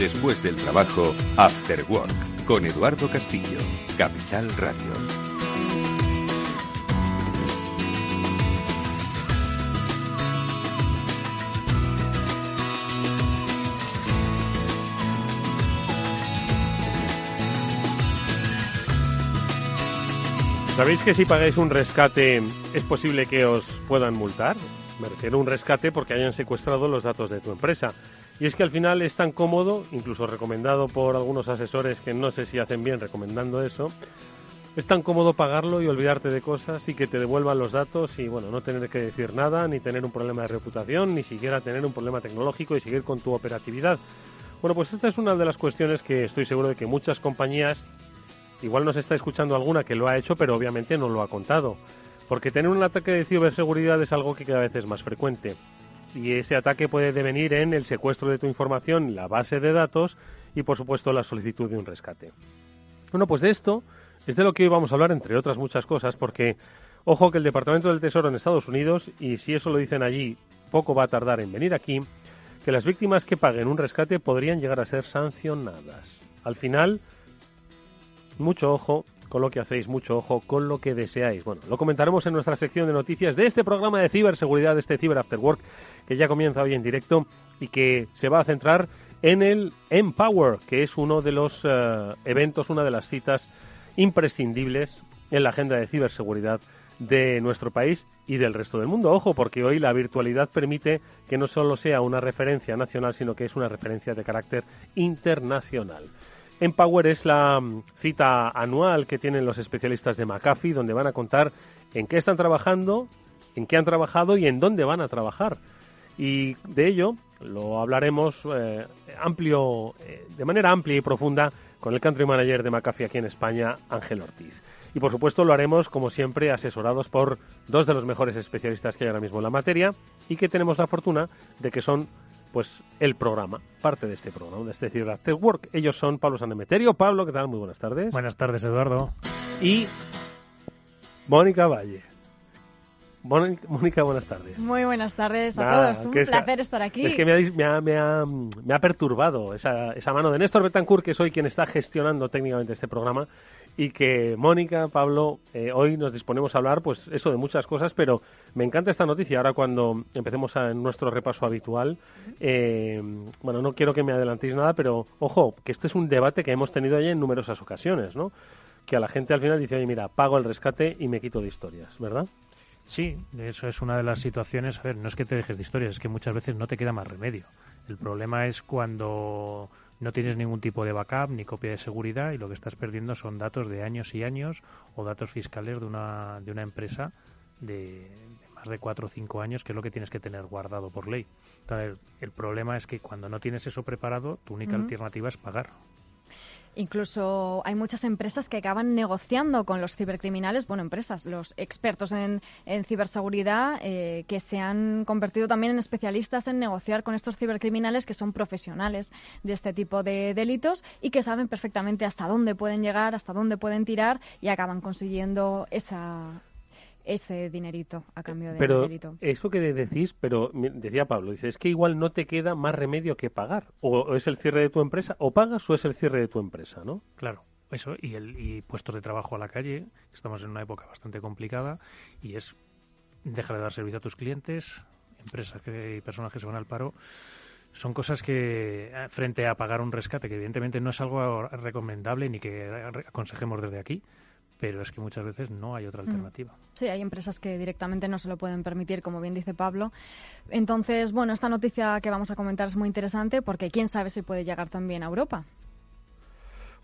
Después del trabajo, After Work, con Eduardo Castillo, Capital Radio. ¿Sabéis que si pagáis un rescate es posible que os puedan multar? Me refiero a un rescate porque hayan secuestrado los datos de tu empresa. Y es que al final es tan cómodo, incluso recomendado por algunos asesores que no sé si hacen bien recomendando eso, es tan cómodo pagarlo y olvidarte de cosas y que te devuelvan los datos y bueno, no tener que decir nada, ni tener un problema de reputación, ni siquiera tener un problema tecnológico y seguir con tu operatividad. Bueno, pues esta es una de las cuestiones que estoy seguro de que muchas compañías, igual nos está escuchando alguna que lo ha hecho, pero obviamente no lo ha contado. Porque tener un ataque de ciberseguridad es algo que cada vez es más frecuente. Y ese ataque puede devenir en el secuestro de tu información, la base de datos y, por supuesto, la solicitud de un rescate. Bueno, pues de esto es de lo que hoy vamos a hablar, entre otras muchas cosas, porque, ojo, que el Departamento del Tesoro en Estados Unidos, y si eso lo dicen allí, poco va a tardar en venir aquí, que las víctimas que paguen un rescate podrían llegar a ser sancionadas. Al final, mucho ojo con lo que hacéis, mucho ojo con lo que deseáis. Bueno, lo comentaremos en nuestra sección de noticias de este programa de ciberseguridad, de este Cyber After Work, que ya comienza hoy en directo y que se va a centrar en el Empower, que es uno de los eventos, una de las citas imprescindibles en la agenda de ciberseguridad de nuestro país y del resto del mundo. Ojo, porque hoy la virtualidad permite que no solo sea una referencia nacional, sino que es una referencia de carácter internacional. Empower es la cita anual que tienen los especialistas de McAfee, donde van a contar en qué están trabajando, en qué han trabajado y en dónde van a trabajar. Y de ello lo hablaremos de manera amplia y profunda con el Country Manager de McAfee aquí en España, Ángel Ortiz. Y por supuesto lo haremos, como siempre, asesorados por dos de los mejores especialistas que hay ahora mismo en la materia y que tenemos la fortuna de que son pues el programa, parte de este programa, de este Cyber After Work. Ellos son Pablo Sanemeterio. Pablo, ¿qué tal? Muy buenas tardes. Buenas tardes, Eduardo. Y Mónica Valle. Mónica, buenas tardes. Muy buenas tardes a todos. Un placer estar aquí. Es que me ha perturbado esa mano de Néstor Betancourt, que es hoy quien está gestionando técnicamente este programa, y que Mónica, Pablo, hoy nos disponemos a hablar, pues eso, de muchas cosas, pero me encanta esta noticia. Ahora cuando empecemos en nuestro repaso habitual, bueno, no quiero que me adelantéis nada, pero ojo, que este es un debate que hemos tenido ya en numerosas ocasiones, ¿no? Que a la gente al final dice, oye, mira, pago el rescate y me quito de historias, ¿verdad? Sí, eso es una de las situaciones. A ver, no es que te dejes de historias, es que muchas veces no te queda más remedio. El problema es cuando no tienes ningún tipo de backup ni copia de seguridad y lo que estás perdiendo son datos de años y años o datos fiscales de una empresa de más de 4 o 5 años, que es lo que tienes que tener guardado por ley. Entonces, el problema es que cuando no tienes eso preparado, tu única alternativa es pagar. Incluso hay muchas empresas que acaban negociando con los cibercriminales, los expertos en ciberseguridad, que se han convertido también en especialistas en negociar con estos cibercriminales que son profesionales de este tipo de delitos y que saben perfectamente hasta dónde pueden llegar, hasta dónde pueden tirar y acaban consiguiendo ese dinerito a cambio de un delito. Pero eso que decís, pero decía Pablo, dice, es que igual no te queda más remedio que pagar. O es el cierre de tu empresa, o pagas o es el cierre de tu empresa, ¿no? Claro, eso, y puestos de trabajo a la calle. Estamos en una época bastante complicada y es dejar de dar servicio a tus clientes, empresas y personas que se van al paro. Son cosas que, frente a pagar un rescate, que evidentemente no es algo recomendable ni que aconsejemos desde aquí, pero es que muchas veces no hay otra alternativa. Sí, hay empresas que directamente no se lo pueden permitir, como bien dice Pablo. Entonces, bueno, esta noticia que vamos a comentar es muy interesante porque quién sabe si puede llegar también a Europa.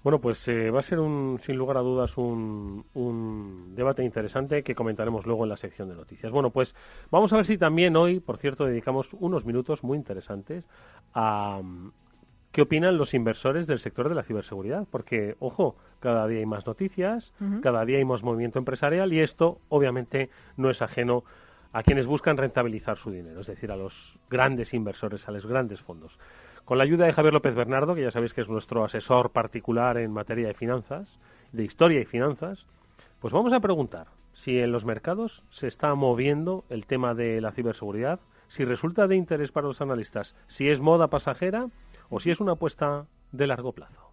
Bueno, pues va a ser sin lugar a dudas un debate interesante que comentaremos luego en la sección de noticias. Bueno, pues vamos a ver si también hoy, por cierto, dedicamos unos minutos muy interesantes a qué opinan los inversores del sector de la ciberseguridad, porque, ojo, cada día hay más noticias, cada día hay más movimiento empresarial y esto, obviamente, no es ajeno a quienes buscan rentabilizar su dinero, es decir, a los grandes inversores, a los grandes fondos. Con la ayuda de Javier López Bernardo, que ya sabéis que es nuestro asesor particular en materia de finanzas, de historia y finanzas, pues vamos a preguntar si en los mercados se está moviendo el tema de la ciberseguridad, si resulta de interés para los analistas, si es moda pasajera o si es una apuesta de largo plazo.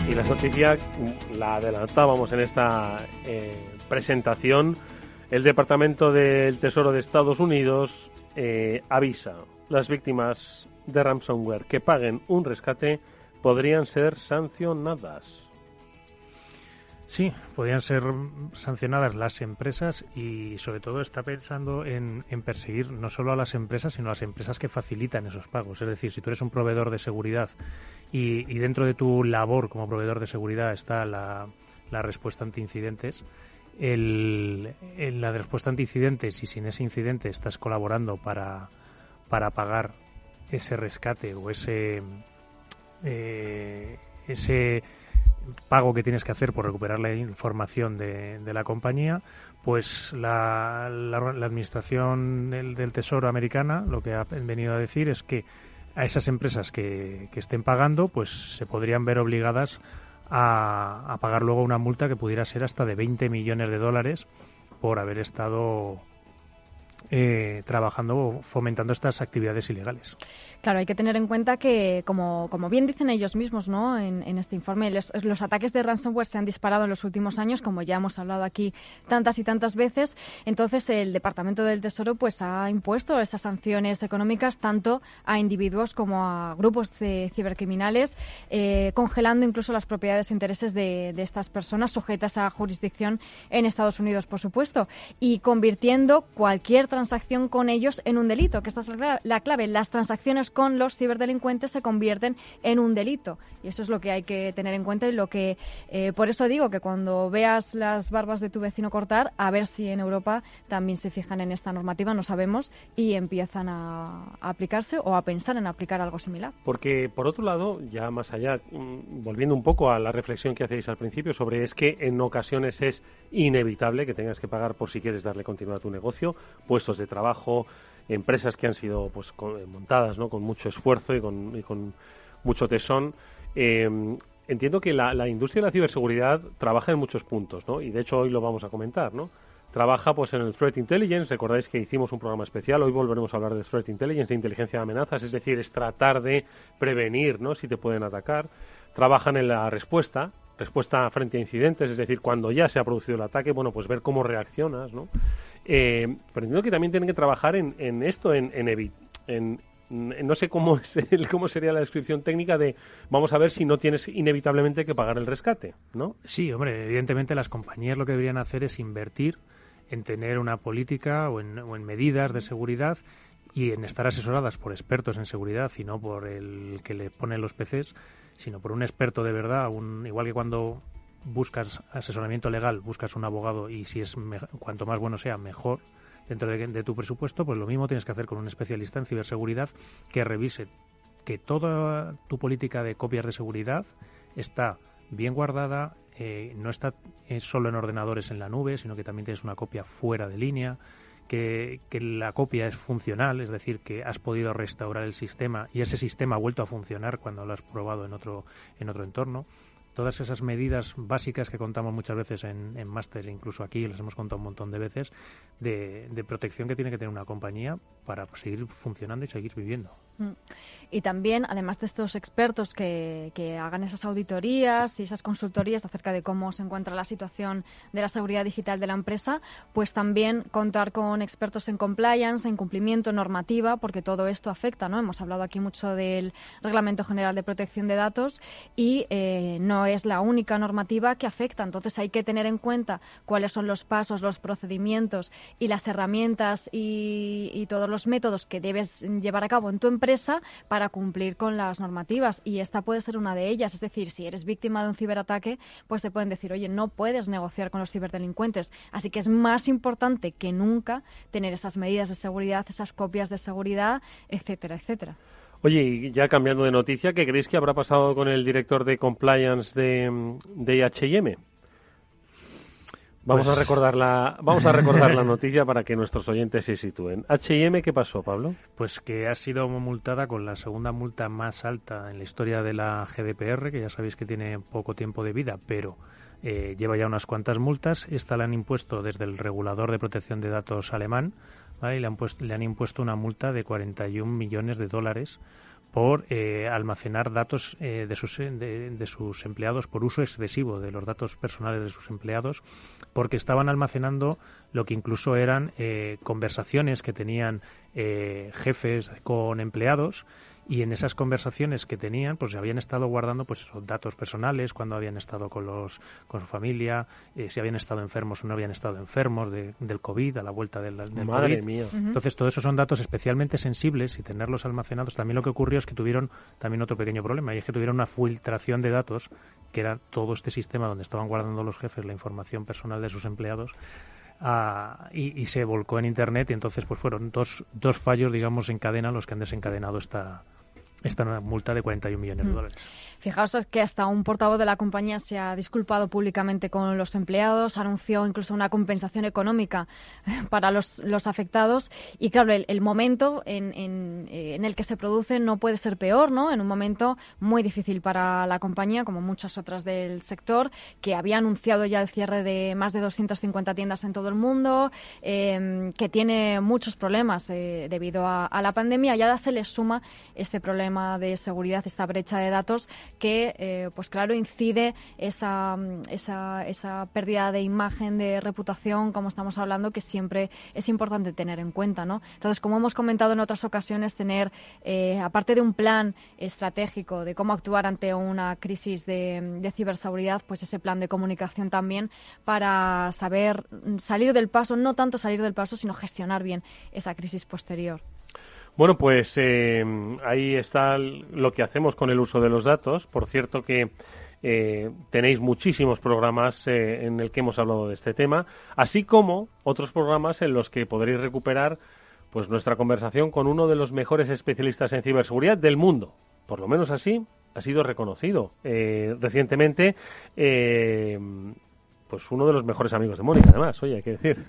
Y la noticia la adelantábamos en esta presentación. El Departamento del Tesoro de Estados Unidos avisa: las víctimas de ransomware que paguen un rescate podrían ser sancionadas. Sí, podrían ser sancionadas las empresas y sobre todo está pensando en perseguir no solo a las empresas, sino a las empresas que facilitan esos pagos. Es decir, si tú eres un proveedor de seguridad y dentro de tu labor como proveedor de seguridad está la respuesta ante incidentes, la respuesta ante incidentes, y si en ese incidente estás colaborando para pagar ese rescate o ese pago que tienes que hacer por recuperar la información de la compañía, pues la Administración del Tesoro americana lo que ha venido a decir es que a esas empresas que estén pagando, pues se podrían ver obligadas a pagar luego una multa que pudiera ser hasta de $20 millones por haber estado trabajando o fomentando estas actividades ilegales. Claro, hay que tener en cuenta que, como bien dicen ellos mismos, ¿no?, en este informe, los ataques de ransomware se han disparado en los últimos años, como ya hemos hablado aquí tantas y tantas veces. Entonces, el Departamento del Tesoro pues ha impuesto esas sanciones económicas tanto a individuos como a grupos de cibercriminales, congelando incluso las propiedades e intereses de estas personas sujetas a jurisdicción en Estados Unidos, por supuesto, y convirtiendo cualquier transacción con ellos en un delito, que esta es la clave. Las transacciones con los ciberdelincuentes se convierten en un delito, y eso es lo que hay que tener en cuenta y lo que por eso digo que cuando veas las barbas de tu vecino cortar, a ver si en Europa también se fijan en esta normativa, no sabemos, y empiezan a aplicarse o a pensar en aplicar algo similar. Porque por otro lado, ya más allá, volviendo un poco a la reflexión que hacéis al principio sobre es que en ocasiones es inevitable que tengas que pagar por si quieres darle continuidad a tu negocio, puestos de trabajo, empresas que han sido pues montadas, ¿no?, con mucho esfuerzo y con mucho tesón. Entiendo que la industria de la ciberseguridad trabaja en muchos puntos, ¿no? Y de hecho hoy lo vamos a comentar, ¿no? Trabaja pues en el Threat Intelligence. Recordáis que hicimos un programa especial, hoy volveremos a hablar de Threat Intelligence, de inteligencia de amenazas, es decir, es tratar de prevenir, ¿no?, si te pueden atacar. Trabajan en la respuesta frente a incidentes, es decir, cuando ya se ha producido el ataque, bueno, pues ver cómo reaccionas, ¿no? Pero entiendo que también tienen que trabajar en esto, no sé cómo sería la descripción técnica de vamos a ver si no tienes inevitablemente que pagar el rescate, ¿no? Sí, hombre, evidentemente las compañías lo que deberían hacer es invertir en tener una política o en medidas de seguridad y en estar asesoradas por expertos en seguridad y no por el que le pone los PCs, sino por un experto de verdad, igual que cuando buscas asesoramiento legal, buscas un abogado y si es cuanto más bueno sea, mejor dentro de tu presupuesto, pues lo mismo tienes que hacer con un especialista en ciberseguridad que revise que toda tu política de copias de seguridad está bien guardada, no está solo en ordenadores en la nube, sino que también tienes una copia fuera de línea, que la copia es funcional, es decir, que has podido restaurar el sistema y ese sistema ha vuelto a funcionar cuando lo has probado en otro entorno. Todas esas medidas básicas que contamos muchas veces en máster, incluso aquí las hemos contado un montón de veces, de protección que tiene que tener una compañía para seguir funcionando y seguir viviendo. Y también, además de estos expertos que hagan esas auditorías y esas consultorías acerca de cómo se encuentra la situación de la seguridad digital de la empresa, pues también contar con expertos en compliance, en cumplimiento, normativa, porque todo esto afecta, ¿no? Hemos hablado aquí mucho del Reglamento General de Protección de Datos y no es la única normativa que afecta. Entonces hay que tener en cuenta cuáles son los pasos, los procedimientos y las herramientas y todos los métodos que debes llevar a cabo en tu empresa para cumplir con las normativas, y esta puede ser una de ellas. Es decir, si eres víctima de un ciberataque, pues te pueden decir, oye, no puedes negociar con los ciberdelincuentes, así que es más importante que nunca tener esas medidas de seguridad, esas copias de seguridad, etcétera, etcétera. Oye, y ya cambiando de noticia, ¿qué creéis que habrá pasado con el director de compliance de H&M? Vamos a recordar la noticia para que nuestros oyentes se sitúen. H&M, ¿qué pasó, Pablo? Pues que ha sido multada con la segunda multa más alta en la historia de la GDPR, que ya sabéis que tiene poco tiempo de vida, pero lleva ya unas cuantas multas. Esta la han impuesto desde el regulador de protección de datos alemán, ¿vale? Y le han impuesto una multa de 41 millones de dólares por almacenar datos de sus empleados, por uso excesivo de los datos personales de sus empleados, porque estaban almacenando lo que incluso eran conversaciones que tenían jefes con empleados, y en esas conversaciones que tenían, pues habían estado guardando pues esos datos personales, cuando habían estado con su familia, si habían estado enfermos o no habían estado enfermos del COVID, a la vuelta del Madre COVID. mía. Entonces, todo eso son datos especialmente sensibles, y tenerlos almacenados. También lo que ocurrió es que tuvieron también otro pequeño problema, y es que tuvieron una filtración de datos, que era todo este sistema donde estaban guardando los jefes la información personal de sus empleados, y se volcó en Internet, y entonces pues fueron dos fallos, digamos, en cadena los que han desencadenado esta multa de 41 millones de dólares. Fijaos que hasta un portavoz de la compañía se ha disculpado públicamente con los empleados, anunció incluso una compensación económica para los afectados, y claro, el momento en el que se produce no puede ser peor, ¿no? En un momento muy difícil para la compañía, como muchas otras del sector, que había anunciado ya el cierre de más de 250 tiendas en todo el mundo, que tiene muchos problemas debido a la pandemia, y ahora se les suma este problema de seguridad, esta brecha de datos, que, pues claro, incide esa pérdida de imagen, de reputación, como estamos hablando, que siempre es importante tener en cuenta, ¿no? Entonces, como hemos comentado en otras ocasiones, tener, aparte de un plan estratégico de cómo actuar ante una crisis de ciberseguridad, pues ese plan de comunicación también, para saber salir del paso, no tanto salir del paso, sino gestionar bien esa crisis posterior. Bueno, pues ahí está lo que hacemos con el uso de los datos. Por cierto que tenéis muchísimos programas en el que hemos hablado de este tema, así como otros programas en los que podréis recuperar pues nuestra conversación con uno de los mejores especialistas en ciberseguridad del mundo. Por lo menos así ha sido reconocido recientemente, pues uno de los mejores amigos de Mónica, además, oye, hay que decir.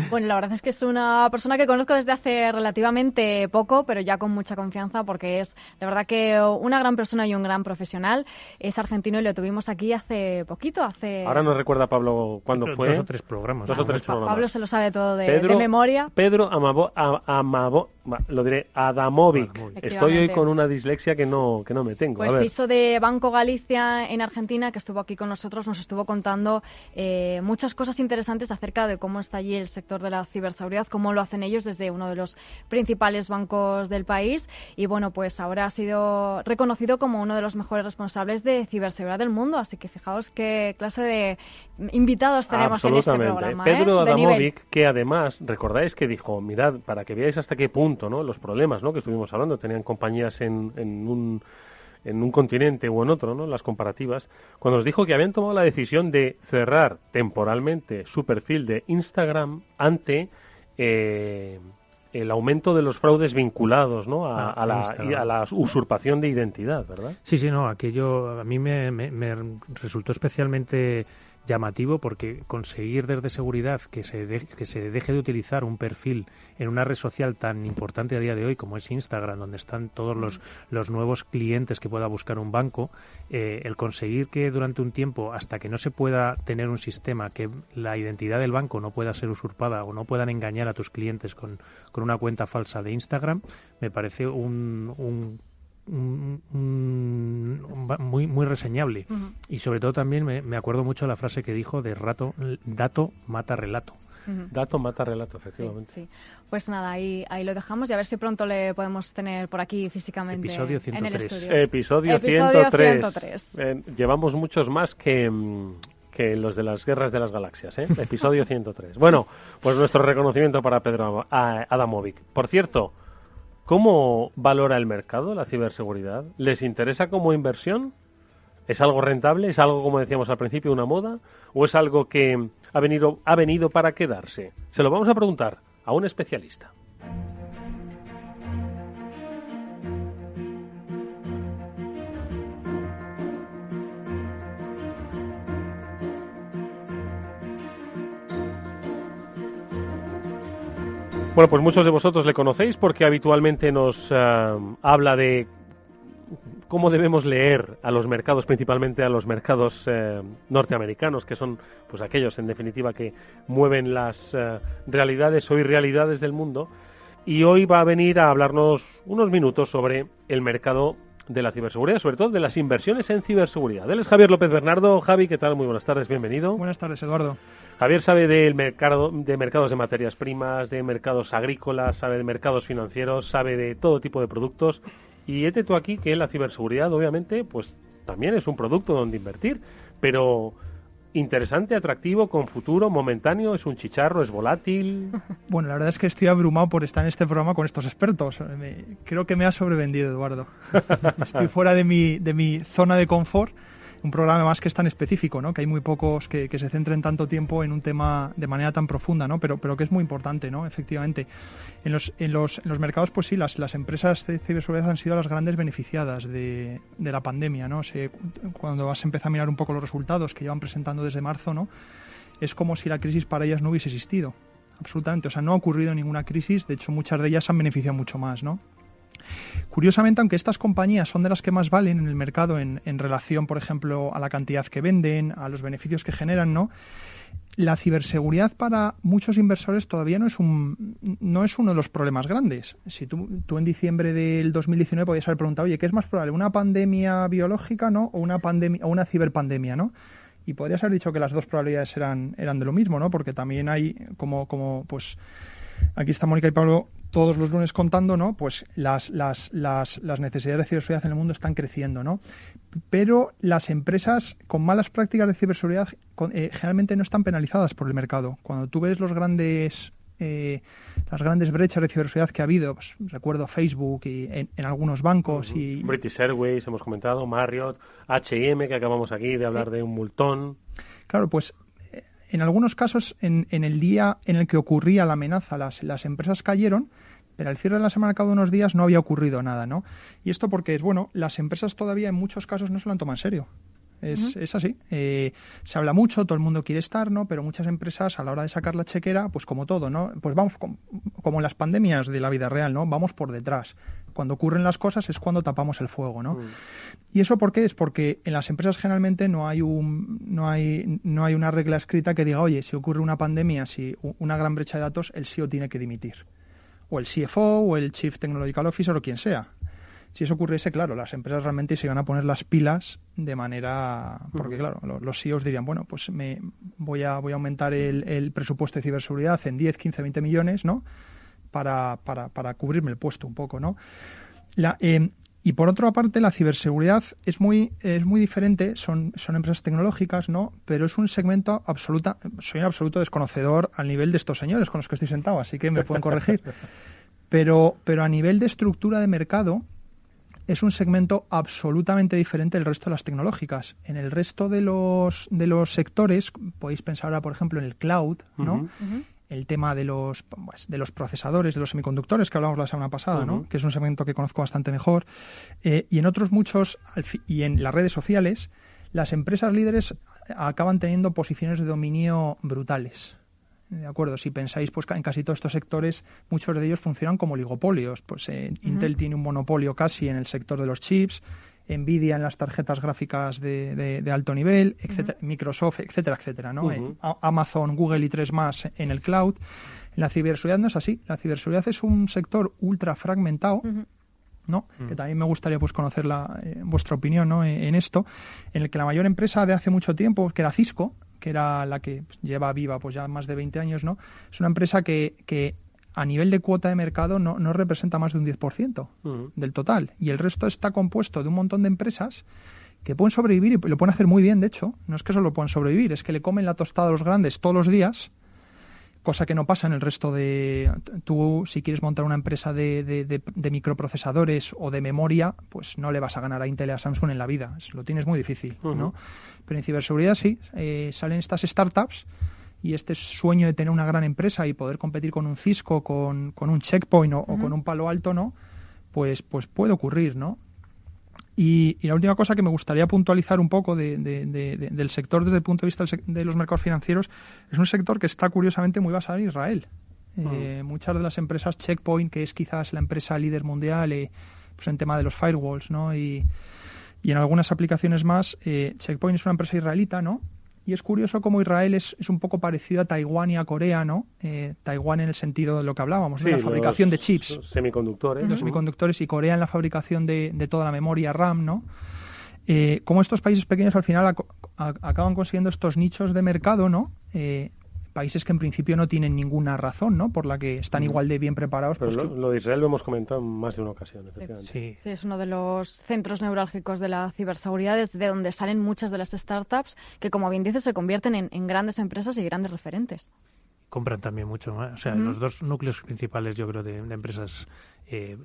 Bueno, la verdad es que es una persona que conozco desde hace relativamente poco, pero ya con mucha confianza, porque es de verdad que una gran persona y un gran profesional. Es argentino y lo tuvimos aquí hace poquito, Ahora no recuerda Pablo cuándo fue. 2 o 3 programas. Pablo se lo sabe todo de memoria. Pedro Adamovic. Estoy hoy con una dislexia que no me tengo. Pues CISO de Banco Galicia en Argentina, que estuvo aquí con nosotros, nos estuvo contando muchas cosas interesantes acerca de cómo está allí el sector de la ciberseguridad, cómo lo hacen ellos desde uno de los principales bancos del país, y bueno, pues ahora ha sido reconocido como uno de los mejores responsables de ciberseguridad del mundo, así que fijaos qué clase de invitados tenemos en este programa. Pedro Adamovic, que además, recordáis que dijo, mirad, para que veáis hasta qué punto, ¿no?, los problemas, ¿no?, que estuvimos hablando, tenían compañías en un continente u en otro, ¿no?, las comparativas, cuando nos dijo que habían tomado la decisión de cerrar temporalmente su perfil de Instagram ante el aumento de los fraudes vinculados, ¿no?, a la usurpación de identidad, ¿verdad? Sí, no, aquello a mí me resultó especialmente llamativo, porque conseguir desde seguridad que se deje de utilizar un perfil en una red social tan importante a día de hoy como es Instagram, donde están todos los nuevos clientes que pueda buscar un banco, el conseguir que durante un tiempo, hasta que no se pueda tener un sistema que la identidad del banco no pueda ser usurpada o no puedan engañar a tus clientes con una cuenta falsa de Instagram, me parece muy reseñable. Uh-huh. Y sobre todo también me acuerdo mucho de la frase que dijo de dato mata relato. Uh-huh. Dato mata relato, efectivamente. Sí. Pues nada, ahí lo dejamos y a ver si pronto le podemos tener por aquí físicamente. Episodio 103. En el estudio. Episodio 103. Llevamos muchos más que los de las guerras de las galaxias, ¿eh? Episodio 103. Bueno, pues nuestro reconocimiento para Pedro Adamovic. Por cierto, ¿cómo valora el mercado la ciberseguridad? ¿Les interesa como inversión? ¿Es algo rentable? ¿Es algo, como decíamos al principio, una moda? ¿O es algo que ha venido para quedarse? Se lo vamos a preguntar a un especialista. Bueno, pues muchos de vosotros le conocéis porque habitualmente nos habla de cómo debemos leer a los mercados, principalmente a los mercados norteamericanos, que son pues aquellos, en definitiva, que mueven las realidades o irrealidades del mundo. Y hoy va a venir a hablarnos unos minutos sobre el mercado de la ciberseguridad, sobre todo de las inversiones en ciberseguridad. Él es Javier López Bernardo. Javi, ¿qué tal? Muy buenas tardes, bienvenido. Buenas tardes, Eduardo. Javier sabe del mercado, de mercados de materias primas, de mercados agrícolas, sabe de mercados financieros, sabe de todo tipo de productos. Y hete tú aquí que la ciberseguridad, obviamente, pues también es un producto donde invertir, pero interesante, atractivo, con futuro, momentáneo, es un chicharro, es volátil. Bueno, la verdad es que estoy abrumado por estar en este programa con estos expertos. Creo que me ha sobrevendido, Eduardo. Estoy fuera de mi zona de confort. Un programa más que es tan específico, ¿no? Que hay muy pocos que se centren tanto tiempo en un tema de manera tan profunda, ¿no? Pero que es muy importante, ¿no? Efectivamente. En los mercados, pues sí, las empresas de ciberseguridad han sido las grandes beneficiadas de la pandemia, ¿no? Cuando vas a empezar a mirar un poco los resultados que llevan presentando desde marzo, ¿no? Es como si la crisis para ellas no hubiese existido. Absolutamente. O sea, no ha ocurrido ninguna crisis. De hecho, muchas de ellas han beneficiado mucho más, ¿no? Curiosamente, aunque estas compañías son de las que más valen en el mercado en relación, por ejemplo, a la cantidad que venden, a los beneficios que generan, ¿no? La ciberseguridad para muchos inversores todavía no es uno de los problemas grandes. Si tú en diciembre del 2019 podías haber preguntado, oye, ¿qué es más probable? ¿Una pandemia biológica, ¿no? o una ciberpandemia, ¿no? Y podrías haber dicho que las dos probabilidades eran de lo mismo, ¿no? Porque también hay pues aquí está Mónica y Pablo todos los lunes contando, ¿no? Pues las necesidades de ciberseguridad en el mundo están creciendo, ¿no? Pero las empresas con malas prácticas de ciberseguridad generalmente no están penalizadas por el mercado. Cuando tú ves las grandes brechas de ciberseguridad que ha habido, pues, recuerdo Facebook y en algunos bancos y British Airways, hemos comentado, Marriott, H&M, que acabamos aquí de hablar de un multón. Claro, pues en algunos casos, en el día en el que ocurría la amenaza, las empresas cayeron, pero al cierre de la semana, cada unos días, no había ocurrido nada, ¿no? Y esto porque, las empresas todavía en muchos casos no se lo han tomado en serio. Es así. Se habla mucho, todo el mundo quiere estar, ¿no? Pero muchas empresas, a la hora de sacar la chequera, pues como todo, ¿no? Pues vamos, como en las pandemias de la vida real, ¿no? Vamos por detrás. Cuando ocurren las cosas es cuando tapamos el fuego, ¿no? ¿Y eso por qué? Es porque en las empresas generalmente no hay una regla escrita que diga, oye, si ocurre una pandemia, si una gran brecha de datos, el CEO tiene que dimitir. O el CFO, o el Chief Technological Officer, o quien sea. Si eso ocurriese, claro, las empresas realmente se iban a poner las pilas de manera... Porque, claro, los CEOs dirían, bueno, pues voy a aumentar el presupuesto de ciberseguridad en 10, 15, 20 millones, ¿no? Para cubrirme el puesto un poco, ¿no? Y por otra parte, la ciberseguridad es muy diferente, son empresas tecnológicas, ¿no? Pero es un segmento soy un absoluto desconocedor al nivel de estos señores con los que estoy sentado, así que me pueden corregir. Pero a nivel de estructura de mercado, es un segmento absolutamente diferente del resto de las tecnológicas. En el resto de los sectores, podéis pensar ahora, por ejemplo, en el cloud, ¿no? El tema de los procesadores, de los semiconductores que hablamos la semana pasada, ¿no? Que es un segmento que conozco bastante mejor. Y en otros muchos, y en las redes sociales, las empresas líderes acaban teniendo posiciones de dominio brutales. De acuerdo, si pensáis, pues en casi todos estos sectores, muchos de ellos funcionan como oligopolios. Pues Intel tiene un monopolio casi en el sector de los chips, Nvidia en las tarjetas gráficas de alto nivel, etcétera, Microsoft, etcétera, etcétera, ¿no? Amazon, Google y 3 más en el cloud. En la ciberseguridad no es así. La ciberseguridad es un sector ultra fragmentado, ¿no? Que también me gustaría pues conocer vuestra opinión, ¿no? en esto, en el que la mayor empresa de hace mucho tiempo, que era Cisco, que era la que lleva viva pues ya más de 20 años, ¿no? Es una empresa que a nivel de cuota de mercado no representa más de un 10% del total. Y el resto está compuesto de un montón de empresas que pueden sobrevivir y lo pueden hacer muy bien, de hecho. No es que solo puedan sobrevivir, es que le comen la tostada a los grandes todos los días, cosa que no pasa en el resto de... Tú, si quieres montar una empresa de microprocesadores o de memoria, pues no le vas a ganar a Intel y a Samsung en la vida. Lo tienes muy difícil, ¿no? Pero en ciberseguridad sí, salen estas startups y este sueño de tener una gran empresa y poder competir con un Cisco, con un Checkpoint o con un Palo Alto, ¿no? Pues puede ocurrir, ¿no? Y la última cosa que me gustaría puntualizar un poco del sector desde el punto de vista de los mercados financieros, es un sector que está curiosamente muy basado en Israel. Muchas de las empresas, Check Point, que es quizás la empresa líder mundial pues en tema de los firewalls, ¿no? Y en algunas aplicaciones más, Check Point es una empresa israelita, ¿no? Y es curioso cómo Israel es un poco parecido a Taiwán y a Corea, ¿no? Taiwán en el sentido de lo que hablábamos, de la fabricación de chips. Semiconductores. Los semiconductores, y Corea en la fabricación de toda la memoria RAM, ¿no? Cómo estos países pequeños al final acaban consiguiendo estos nichos de mercado, ¿no? Países que en principio no tienen ninguna razón, ¿no? Por la que están igual de bien preparados. Pero pues lo de Israel lo hemos comentado en más de una ocasión, Sí, es uno de los centros neurálgicos de la ciberseguridad, desde donde salen muchas de las startups que, como bien dices, se convierten en grandes empresas y grandes referentes. Compran también mucho más. O sea, los dos núcleos principales, yo creo, de empresas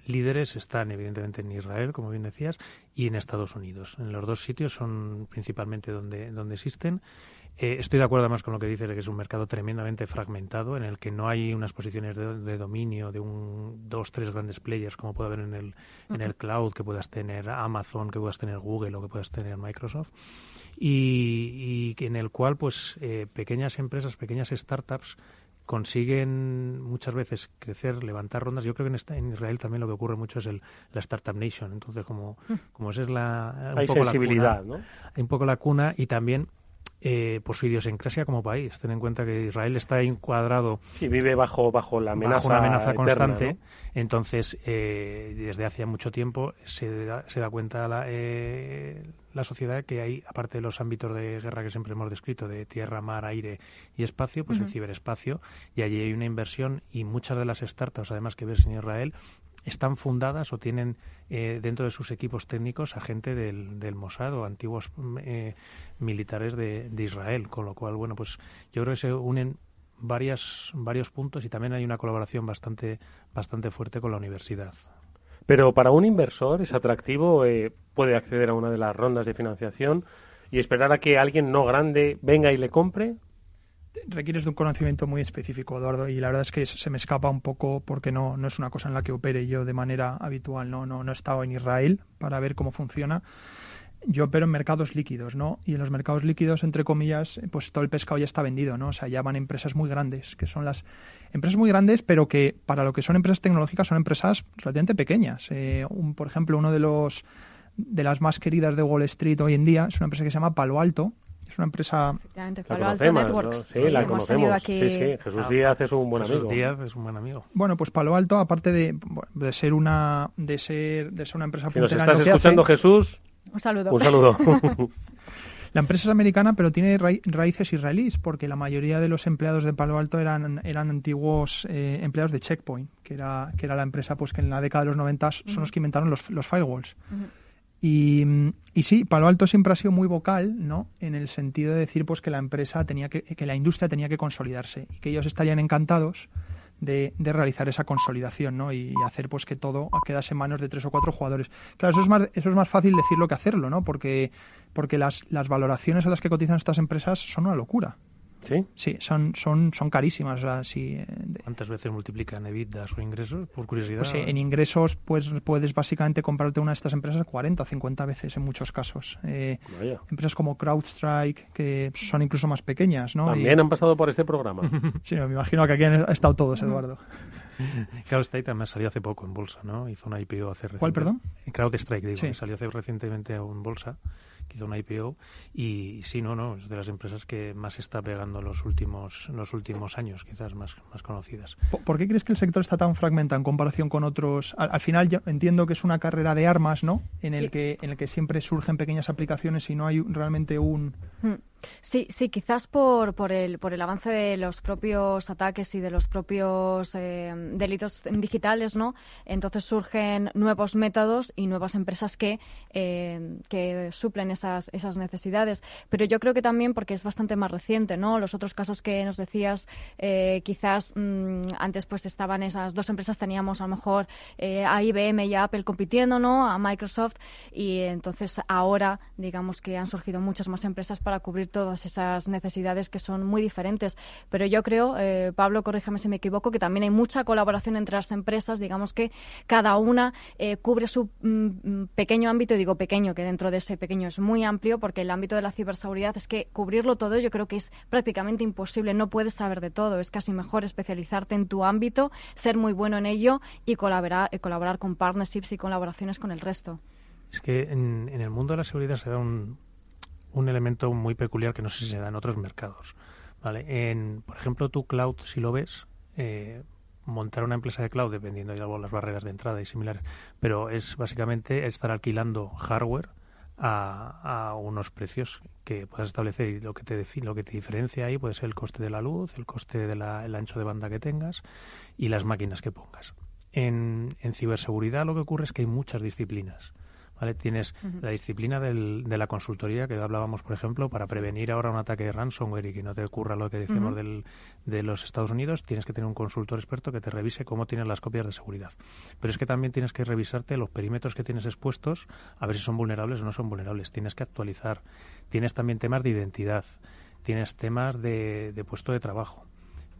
líderes están evidentemente en Israel, como bien decías, y en Estados Unidos. En los dos sitios son principalmente donde existen. Estoy de acuerdo además con lo que dices, de que es un mercado tremendamente fragmentado, en el que no hay unas posiciones de dominio de dos, tres grandes players, como puede haber en el cloud, que puedas tener Amazon, que puedas tener Google o que puedas tener Microsoft, y en el cual pues pequeñas empresas, pequeñas startups consiguen muchas veces crecer, levantar rondas. Yo creo que en Israel también lo que ocurre mucho es la Startup Nation. Entonces, como esa es hay sensibilidad, la cuna, ¿no? Hay un poco la cuna, y también por su idiosincrasia como país. Ten en cuenta que Israel está encuadrado... Sí, vive bajo la amenaza, bajo una amenaza eterna, constante, ¿no? Entonces desde hace mucho tiempo se da cuenta la sociedad que hay, aparte de los ámbitos de guerra que siempre hemos descrito, de tierra, mar, aire y espacio, pues el ciberespacio, y allí hay una inversión, y muchas de las startups, además, que ves en Israel, están fundadas o tienen dentro de sus equipos técnicos a gente del Mossad o antiguos militares de Israel, con lo cual, bueno, pues yo creo que se unen varios puntos, y también hay una colaboración bastante fuerte con la universidad. Pero para un inversor es atractivo, puede acceder a una de las rondas de financiación y esperar a que alguien no grande venga y le compre. Requieres de un conocimiento muy específico, Eduardo, y la verdad es que se me escapa un poco, porque no es una cosa en la que opere yo de manera habitual. No he estado en Israel para ver cómo funciona. Yo opero en mercados líquidos, ¿no? Y en los mercados líquidos, entre comillas, pues todo el pescado ya está vendido, ¿no? O sea, ya van empresas muy grandes, que son las empresas muy grandes, pero que para lo que son empresas tecnológicas son empresas relativamente pequeñas. Por ejemplo, uno de las más queridas de Wall Street hoy en día es una empresa que se llama Palo Alto. Es una empresa... Efectivamente, Palo Alto Networks. ¿no? Sí, la hemos conocemos. Aquí... Sí, Jesús Díaz es un buen amigo. Jesús Díaz es un buen amigo. Bueno, pues Palo Alto, aparte de ser una empresa si nos puntera, estás escuchando, Jesús, un saludo. Un saludo. La empresa es americana, pero tiene raíces israelíes, porque la mayoría de los empleados de Palo Alto eran antiguos empleados de Check Point, que era la empresa pues que en la década de los 90 son los que inventaron los firewalls. Y sí, Palo Alto siempre ha sido muy vocal, ¿no? En el sentido de decir pues que la empresa que la industria tenía que consolidarse, y que ellos estarían encantados de realizar esa consolidación, ¿no? Y hacer pues que todo quedase en manos de 3 o 4 jugadores. Claro, eso es más fácil decirlo que hacerlo, ¿no? Porque las valoraciones a las que cotizan estas empresas son una locura. ¿Sí? Sí, son carísimas. O sea, ¿Cuántas veces multiplican EBITDA o ingresos, por curiosidad? Pues en ingresos pues puedes básicamente comprarte una de estas empresas 40 o 50 veces en muchos casos. Empresas como CrowdStrike, que son incluso más pequeñas, ¿no? También han pasado por este programa. Sí, me imagino que aquí han estado todos, Eduardo. CrowdStrike también salió hace poco en bolsa, ¿no? Hizo una IPO hace recientemente. ¿Cuál, perdón? CrowdStrike, digo, sí. Salió hace recientemente en bolsa, que hizo una IPO, y sí, no, es de las empresas que más está pegando en los últimos años, quizás más conocidas. ¿Por qué crees que el sector está tan fragmentado en comparación con otros? Al final yo entiendo que es una carrera de armas, ¿no? En el que siempre surgen pequeñas aplicaciones y no hay realmente un... Sí, quizás por el avance de los propios ataques y de los propios delitos digitales, ¿no? Entonces surgen nuevos métodos y nuevas empresas que suplen esas necesidades. Pero yo creo que también porque es bastante más reciente, ¿no? Los otros casos que nos decías, quizás antes pues estaban esas dos empresas, teníamos a lo mejor a IBM y a Apple compitiendo, ¿no? A Microsoft, Microsoft, y entonces ahora digamos que han surgido muchas más empresas para cubrir todas esas necesidades que son muy diferentes. Pero yo creo, Pablo, corríjame si me equivoco, que también hay mucha colaboración entre las empresas, digamos que cada una cubre su pequeño ámbito, y digo pequeño, que dentro de ese pequeño es muy amplio, porque el ámbito de la ciberseguridad es que cubrirlo todo yo creo que es prácticamente imposible, no puedes saber de todo, es casi mejor especializarte en tu ámbito, ser muy bueno en ello y colaborar con partnerships y colaboraciones con el resto. Es que en el mundo de la seguridad se da un elemento muy peculiar que no sé si se da en otros mercados, ¿vale? Por ejemplo, tu cloud, si lo ves, montar una empresa de cloud, dependiendo de las barreras de entrada y similares, pero es básicamente estar alquilando hardware a unos precios que puedas establecer, y lo que te diferencia ahí puede ser el coste de la luz, el coste del ancho de banda que tengas y las máquinas que pongas. En ciberseguridad lo que ocurre es que hay muchas disciplinas, ¿vale? Tienes la disciplina de la consultoría, que hablábamos, por ejemplo, para prevenir ahora un ataque de ransomware y que no te ocurra lo que decíamos de los Estados Unidos, tienes que tener un consultor experto que te revise cómo tienes las copias de seguridad. Pero es que también tienes que revisarte los perímetros que tienes expuestos, a ver si son vulnerables o no son vulnerables. Tienes que actualizar. Tienes también temas de identidad. Tienes temas de puesto de trabajo.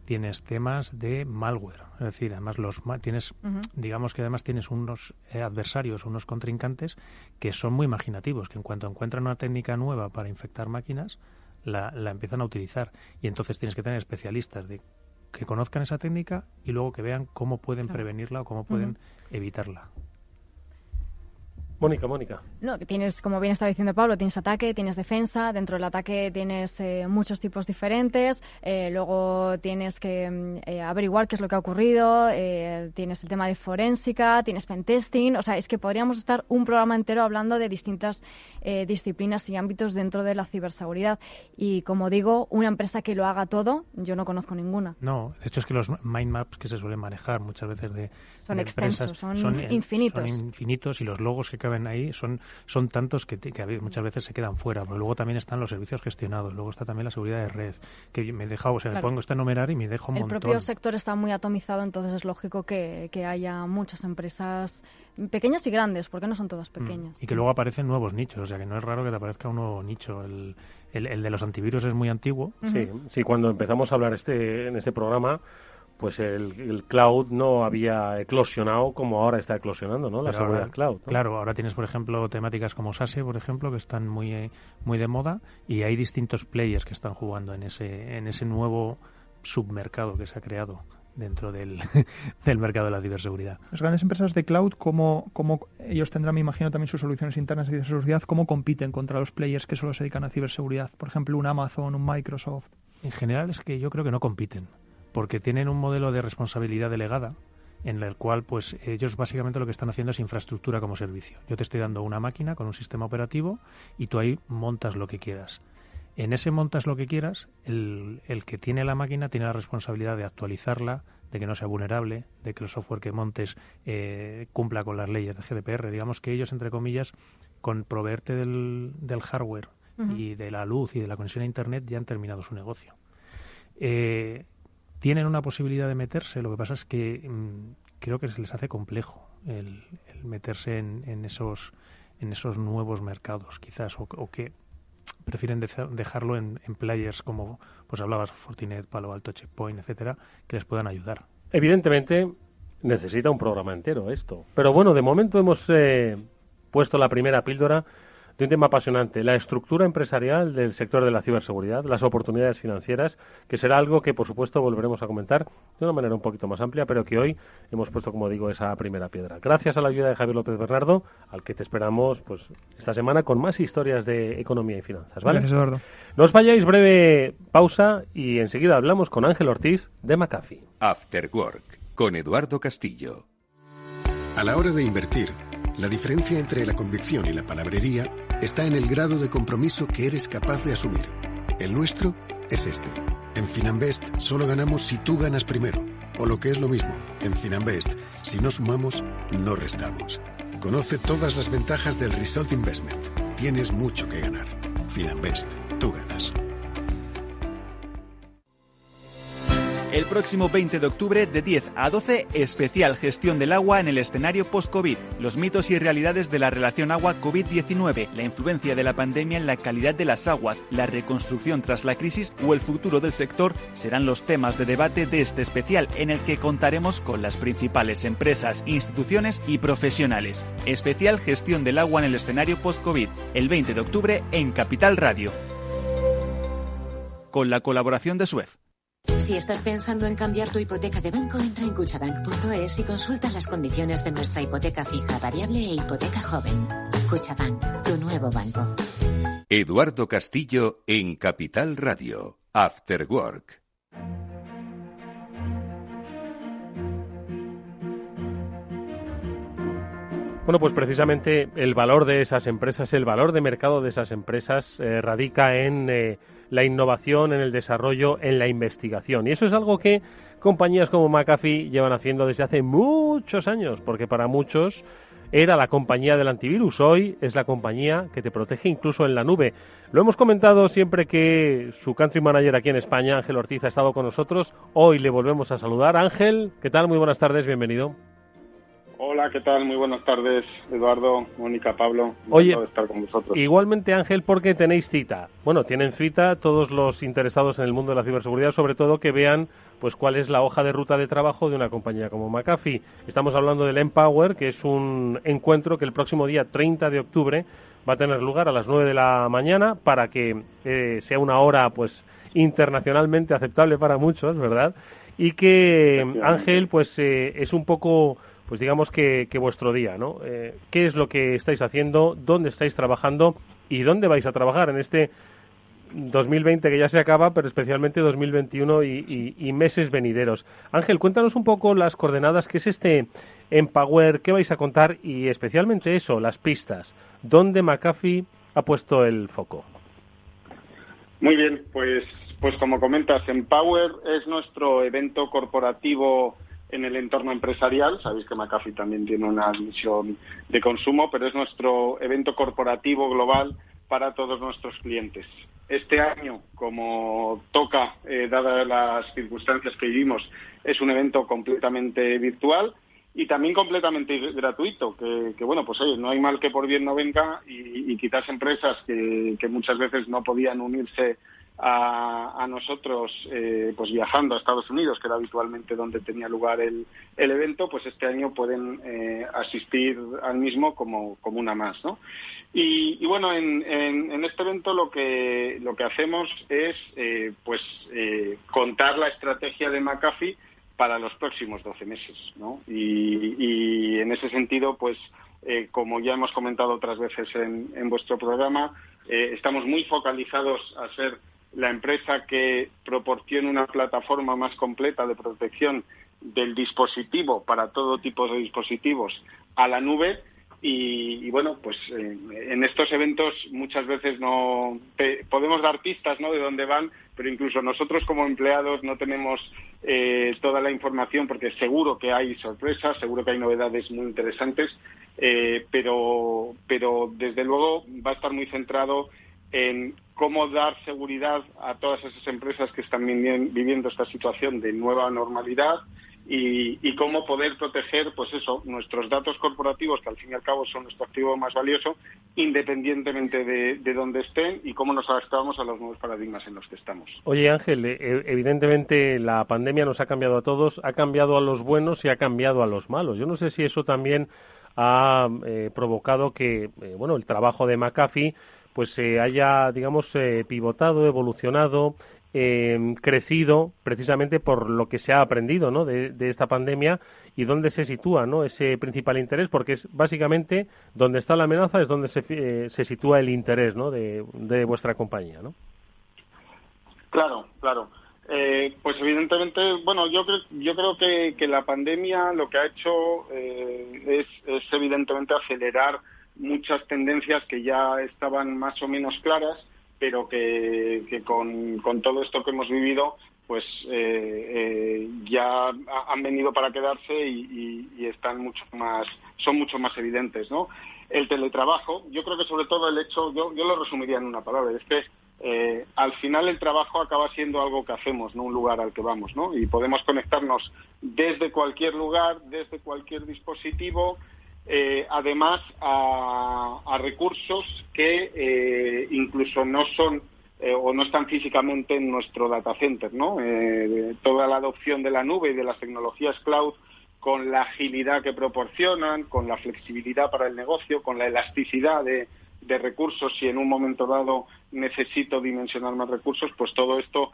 Tienes temas de malware, es decir, además tienes, digamos que además tienes unos adversarios, unos contrincantes que son muy imaginativos, que en cuanto encuentran una técnica nueva para infectar máquinas, la empiezan a utilizar, y entonces tienes que tener especialistas que conozcan esa técnica y luego que vean cómo pueden prevenirla o cómo pueden evitarla. Mónica. No, que tienes, como bien estaba diciendo Pablo, tienes ataque, tienes defensa. Dentro del ataque tienes muchos tipos diferentes. Luego tienes que averiguar qué es lo que ha ocurrido. Tienes el tema de forénsica, tienes pentesting. O sea, es que podríamos estar un programa entero hablando de distintas disciplinas y ámbitos dentro de la ciberseguridad. Y como digo, una empresa que lo haga todo, yo no conozco ninguna. No, de hecho es que los mind maps que se suelen manejar muchas veces son extensos, son infinitos. Son infinitos, y los logos que caben ahí son tantos que muchas veces se quedan fuera. Pero luego también están los servicios gestionados, luego está también la seguridad de red, que me he dejado, me pongo a enumerar y me dejo un montón. El propio sector está muy atomizado, entonces es lógico que haya muchas empresas pequeñas y grandes, porque no son todas pequeñas. Y que luego aparecen nuevos nichos, o sea que no es raro que te aparezca un nuevo nicho. El de los antivirus es muy antiguo. Sí, cuando empezamos a hablar en este programa, pues el cloud no había eclosionado como ahora está eclosionando, ¿no? La seguridad cloud, ¿no? Claro, ahora tienes, por ejemplo, temáticas como SASE, por ejemplo, que están muy de moda, y hay distintos players que están jugando en ese nuevo submercado que se ha creado dentro del mercado de la ciberseguridad. Las grandes empresas de cloud, ¿cómo ellos tendrán, me imagino, también sus soluciones internas de ciberseguridad, cómo compiten contra los players que solo se dedican a ciberseguridad? Por ejemplo, un Amazon, un Microsoft. En general es que yo creo que no compiten, porque tienen un modelo de responsabilidad delegada en el cual pues ellos básicamente lo que están haciendo es infraestructura como servicio. Yo te estoy dando una máquina con un sistema operativo y tú ahí montas lo que quieras. En ese montas lo que quieras, el que tiene la máquina tiene la responsabilidad de actualizarla, de que no sea vulnerable, de que el software que montes cumpla con las leyes de GDPR. Digamos que ellos, entre comillas, con proveerte del hardware y de la luz y de la conexión a Internet ya han terminado su negocio. Tienen una posibilidad de meterse, lo que pasa es que creo que se les hace complejo el meterse en esos nuevos mercados, quizás, o que prefieren dejarlo en players como, pues hablabas, Fortinet, Palo Alto, Checkpoint, etcétera, que les puedan ayudar. Evidentemente necesita un programa entero esto, pero bueno, de momento hemos puesto la primera píldora de un tema apasionante, la estructura empresarial del sector de la ciberseguridad, las oportunidades financieras, que será algo que, por supuesto, volveremos a comentar de una manera un poquito más amplia, pero que hoy hemos puesto, como digo, esa primera piedra. Gracias a la ayuda de Javier López Bernardo, al que te esperamos pues esta semana con más historias de economía y finanzas, ¿vale? Gracias, Eduardo. No os vayáis, breve pausa y enseguida hablamos con Ángel Ortiz de McAfee. After Work, con Eduardo Castillo. A la hora de invertir, la diferencia entre la convicción y la palabrería está en el grado de compromiso que eres capaz de asumir. El nuestro es este. En Finanbest solo ganamos si tú ganas primero. O lo que es lo mismo, en Finanbest, si no sumamos, no restamos. Conoce todas las ventajas del Result Investment. Tienes mucho que ganar. Finanbest, tú ganas. El próximo 20 de octubre, de 10 a 12, especial gestión del agua en el escenario post-COVID. Los mitos y realidades de la relación agua-COVID-19, la influencia de la pandemia en la calidad de las aguas, la reconstrucción tras la crisis o el futuro del sector serán los temas de debate de este especial, en el que contaremos con las principales empresas, instituciones y profesionales. Especial gestión del agua en el escenario post-COVID, el 20 de octubre en Capital Radio. Con la colaboración de Suez. Si estás pensando en cambiar tu hipoteca de banco, entra en cuchabank.es y consulta las condiciones de nuestra hipoteca fija, variable e hipoteca joven. Cuchabank, tu nuevo banco. Eduardo Castillo en Capital Radio. After Work. Bueno, pues precisamente el valor de esas empresas, el valor de mercado de esas empresas radica en la innovación, en el desarrollo, en la investigación. Y eso es algo que compañías como McAfee llevan haciendo desde hace muchos años, porque para muchos era la compañía del antivirus. Hoy es la compañía que te protege incluso en la nube. Lo hemos comentado siempre que su country manager aquí en España, Ángel Ortiz, ha estado con nosotros. Hoy le volvemos a saludar. Ángel, ¿qué tal? Muy buenas tardes, bienvenido. Hola, ¿qué tal? Muy buenas tardes, Eduardo, Mónica, Pablo. Oye, de estar con vosotros. Igualmente, Ángel, porque tenéis cita. Bueno, tienen cita todos los interesados en el mundo de la ciberseguridad, sobre todo que vean pues cuál es la hoja de ruta de trabajo de una compañía como McAfee. Estamos hablando del Empower, que es un encuentro que el próximo día 30 de octubre va a tener lugar a las 9 de la mañana para que sea una hora pues internacionalmente aceptable para muchos, ¿verdad? Y que, Ángel, pues es un poco... pues digamos que vuestro día, ¿no? ¿Qué es lo que estáis haciendo? ¿Dónde estáis trabajando? ¿Y dónde vais a trabajar en este 2020 que ya se acaba, pero especialmente 2021 y meses venideros? Ángel, cuéntanos un poco las coordenadas, qué es este Empower, qué vais a contar y especialmente eso, las pistas. ¿Dónde McAfee ha puesto el foco? Muy bien, pues como comentas, Empower es nuestro evento corporativo en el entorno empresarial. Sabéis que McAfee también tiene una misión de consumo, pero es nuestro evento corporativo global para todos nuestros clientes. Este año, como toca, dadas las circunstancias que vivimos, es un evento completamente virtual y también completamente gratuito, que bueno, pues oye, no hay mal que por bien no venga y quizás empresas que muchas veces no podían unirse a nosotros pues viajando a Estados Unidos, que era habitualmente donde tenía lugar el evento, pues este año pueden asistir al mismo como una más, ¿no? Y bueno, en este evento lo que hacemos es contar la estrategia de McAfee para los próximos 12 meses, ¿no? Y en ese sentido, pues como ya hemos comentado otras veces en vuestro programa, estamos muy focalizados a ser la empresa que proporcione una plataforma más completa de protección del dispositivo para todo tipo de dispositivos a la nube y bueno, pues en estos eventos muchas veces no podemos dar pistas, ¿no?, de dónde van, pero incluso nosotros como empleados no tenemos toda la información porque seguro que hay sorpresas, seguro que hay novedades muy interesantes, pero desde luego va a estar muy centrado en cómo dar seguridad a todas esas empresas que están viviendo esta situación de nueva normalidad y cómo poder proteger, pues eso, nuestros datos corporativos, que al fin y al cabo son nuestro activo más valioso, independientemente de dónde estén y cómo nos adaptamos a los nuevos paradigmas en los que estamos. Oye, Ángel, evidentemente la pandemia nos ha cambiado a todos, ha cambiado a los buenos y ha cambiado a los malos. Yo no sé si eso también ha provocado que, el trabajo de McAfee pues se haya, digamos, pivotado, evolucionado, crecido precisamente por lo que se ha aprendido, ¿no?, de esta pandemia y dónde se sitúa, ¿no?, ese principal interés, porque es básicamente donde está la amenaza es donde se sitúa el interés, ¿no?, de vuestra compañía, ¿no? Claro. Pues evidentemente, bueno, yo creo que la pandemia lo que ha hecho es evidentemente acelerar muchas tendencias que ya estaban más o menos claras, pero que con todo esto que hemos vivido, pues ya han venido para quedarse y son mucho más evidentes, ¿no? El teletrabajo, yo creo que sobre todo el hecho, yo lo resumiría en una palabra, es que al final el trabajo acaba siendo algo que hacemos, no un lugar al que vamos, ¿no? Y podemos conectarnos desde cualquier lugar, desde cualquier dispositivo, además a recursos que incluso no son o no están físicamente en nuestro data center, ¿no? Toda la adopción de la nube y de las tecnologías cloud, con la agilidad que proporcionan, con la flexibilidad para el negocio, con la elasticidad de recursos, si en un momento dado necesito dimensionar más recursos, pues todo esto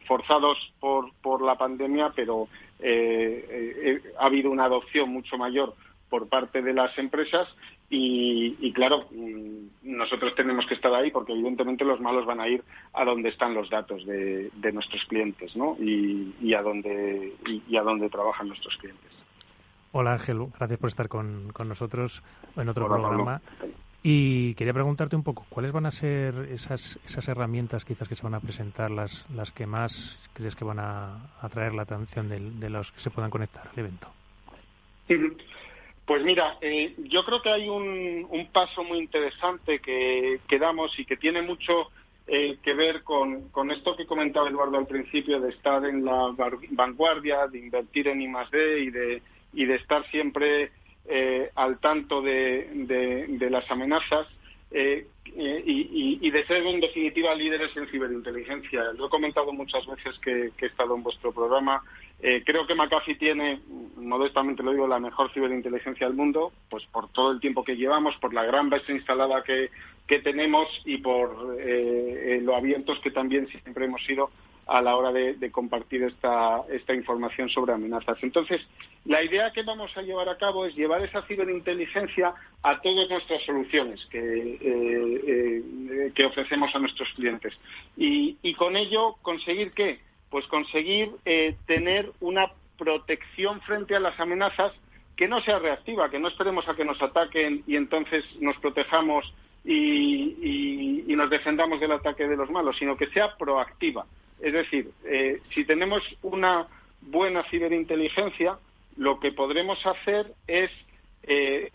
forzados por la pandemia, pero ha habido una adopción mucho mayor por parte de las empresas y claro, nosotros tenemos que estar ahí porque evidentemente los malos van a ir a donde están los datos de nuestros clientes, ¿no? Y a donde trabajan nuestros clientes. Hola Ángel, gracias por estar con nosotros en otro programa. Pablo. Y quería preguntarte un poco, ¿cuáles van a ser esas herramientas quizás que se van a presentar, las que más crees que van a atraer la atención de los que se puedan conectar al evento? Pues mira, yo creo que hay un paso muy interesante que damos y que tiene mucho que ver con esto que comentaba Eduardo al principio, de estar en la vanguardia, de invertir en I+D y de estar siempre al tanto de las amenazas y de ser en definitiva líderes en ciberinteligencia. Lo he comentado muchas veces que he estado en vuestro programa. Creo que McAfee tiene, modestamente lo digo, la mejor ciberinteligencia del mundo, pues por todo el tiempo que llevamos, por la gran base instalada que tenemos y por lo abiertos que también siempre hemos sido a la hora de compartir esta información sobre amenazas. Entonces, la idea que vamos a llevar a cabo es llevar esa ciberinteligencia a todas nuestras soluciones que ofrecemos a nuestros clientes. Y con ello, ¿conseguir qué? Pues conseguir tener una protección frente a las amenazas que no sea reactiva, que no esperemos a que nos ataquen y entonces nos protejamos y nos defendamos del ataque de los malos, sino que sea proactiva. Es decir, si tenemos una buena ciberinteligencia, lo que podremos hacer es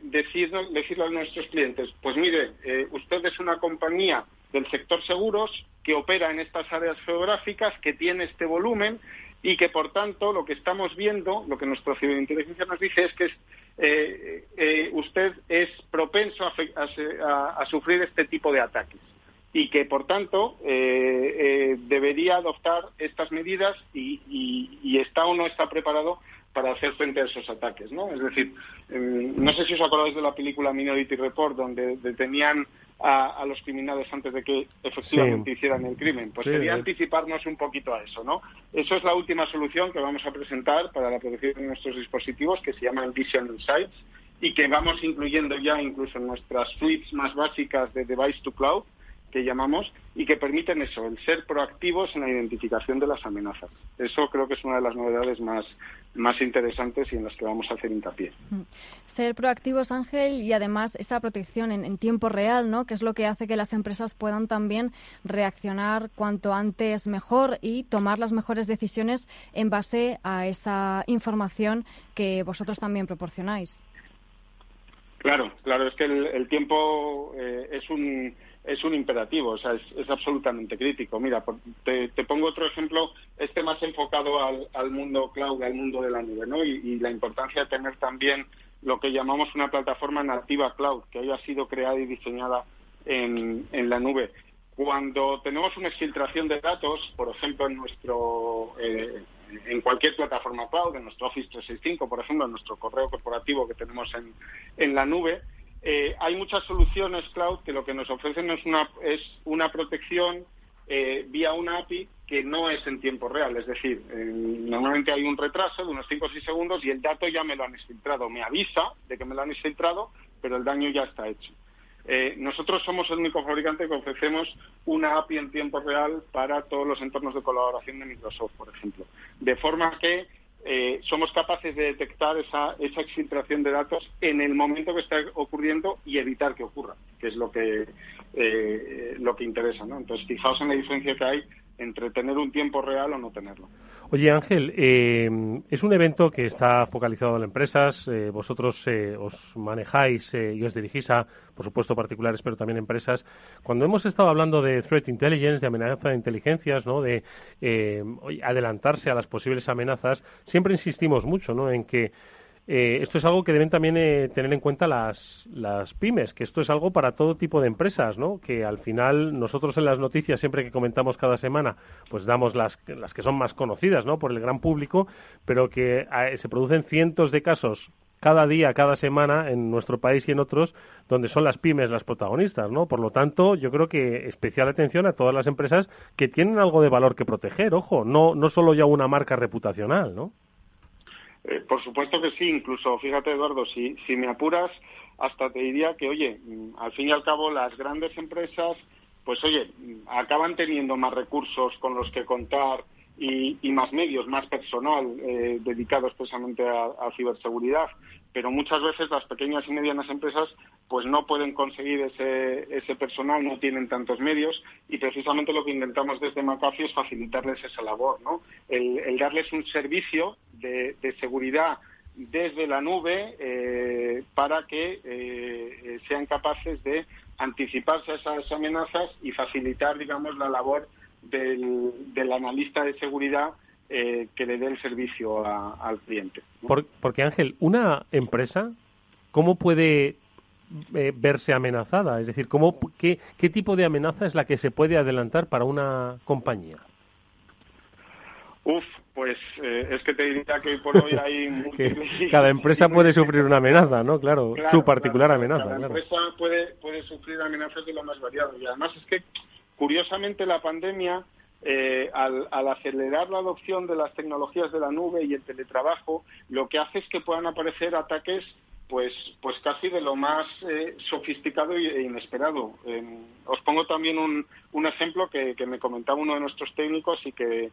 decirle a nuestros clientes, pues mire, usted es una compañía del sector seguros que opera en estas áreas geográficas, que tiene este volumen y que, por tanto, lo que estamos viendo, lo que nuestra ciberinteligencia nos dice es que usted es propenso a sufrir este tipo de ataques. Y que, por tanto, debería adoptar estas medidas y está o no está preparado para hacer frente a esos ataques, ¿no? Es decir, no sé si os acordáis de la película Minority Report, donde detenían a los criminales antes de que efectivamente hicieran el crimen. Pues quería anticiparnos un poquito a eso, ¿no? Eso es la última solución que vamos a presentar para la protección de nuestros dispositivos, que se llama Vision Insights, y que vamos incluyendo ya incluso en nuestras suites más básicas de Device to Cloud, que llamamos, y que permiten eso, el ser proactivos en la identificación de las amenazas. Eso creo que es una de las novedades más interesantes y en las que vamos a hacer hincapié. Ser proactivos, Ángel, y además esa protección en tiempo real, ¿no? Que es lo que hace que las empresas puedan también reaccionar cuanto antes mejor y tomar las mejores decisiones en base a esa información que vosotros también proporcionáis. Claro, es que el tiempo es un imperativo, o sea, es absolutamente crítico. Mira, te pongo otro ejemplo, más enfocado al mundo cloud, al mundo de la nube, ¿no? Y la importancia de tener también lo que llamamos una plataforma nativa cloud, que haya sido creada y diseñada en la nube. Cuando tenemos una exfiltración de datos, por ejemplo, en cualquier plataforma cloud, en nuestro Office 365, por ejemplo, en nuestro correo corporativo que tenemos en la nube, hay muchas soluciones cloud que lo que nos ofrecen es una protección vía una API que no es en tiempo real. Es decir, normalmente hay un retraso de unos 5 o 6 segundos y el dato ya me lo han exfiltrado. Me avisa de que me lo han exfiltrado, pero el daño ya está hecho. Nosotros somos el único fabricante que ofrecemos una API en tiempo real para todos los entornos de colaboración de Microsoft, por ejemplo. De forma que somos capaces de detectar esa exfiltración de datos en el momento que está ocurriendo y evitar que ocurra, que es lo que interesa, ¿no? Entonces, fijaos en la diferencia que hay entre tener un tiempo real o no tenerlo. Oye, Ángel, es un evento que está focalizado en empresas. Vosotros os manejáis y os dirigís a, por supuesto, particulares, pero también empresas. Cuando hemos estado hablando de threat intelligence, de amenaza de inteligencias, ¿no?, de adelantarse a las posibles amenazas, siempre insistimos mucho, ¿no?, en que esto es algo que deben también tener en cuenta las pymes, que esto es algo para todo tipo de empresas, ¿no? Que al final nosotros en las noticias, siempre que comentamos cada semana, pues damos las que son más conocidas, ¿no?, por el gran público, pero que se producen cientos de casos cada día, cada semana en nuestro país y en otros, donde son las pymes las protagonistas, ¿no? Por lo tanto, yo creo que especial atención a todas las empresas que tienen algo de valor que proteger, ojo, no solo ya una marca reputacional, ¿no? Por supuesto que sí, incluso, fíjate, Eduardo, si me apuras, hasta te diría que, oye, al fin y al cabo, las grandes empresas, pues, oye, acaban teniendo más recursos con los que contar y más medios, más personal dedicado expresamente a ciberseguridad, pero muchas veces las pequeñas y medianas empresas pues no pueden conseguir ese personal, no tienen tantos medios, y precisamente lo que intentamos desde McAfee es facilitarles esa labor, ¿no? El darles un servicio de seguridad desde la nube para que sean capaces de anticiparse a esas amenazas y facilitar, digamos, la labor del analista de seguridad que le dé el servicio al cliente, ¿no? Porque, Ángel, una empresa, ¿cómo puede verse amenazada? Es decir, ¿qué tipo de amenaza es la que se puede adelantar para una compañía? Pues es que te diría que hoy por hoy hay múltiples... Cada empresa puede sufrir una amenaza, ¿no? Claro, su particular amenaza. Cada empresa puede sufrir amenazas de lo más variado. Y además es que, curiosamente, la pandemia, al acelerar la adopción de las tecnologías de la nube y el teletrabajo, lo que hace es que puedan aparecer ataques pues casi de lo más sofisticado e inesperado. Os pongo también un ejemplo que me comentaba uno de nuestros técnicos y que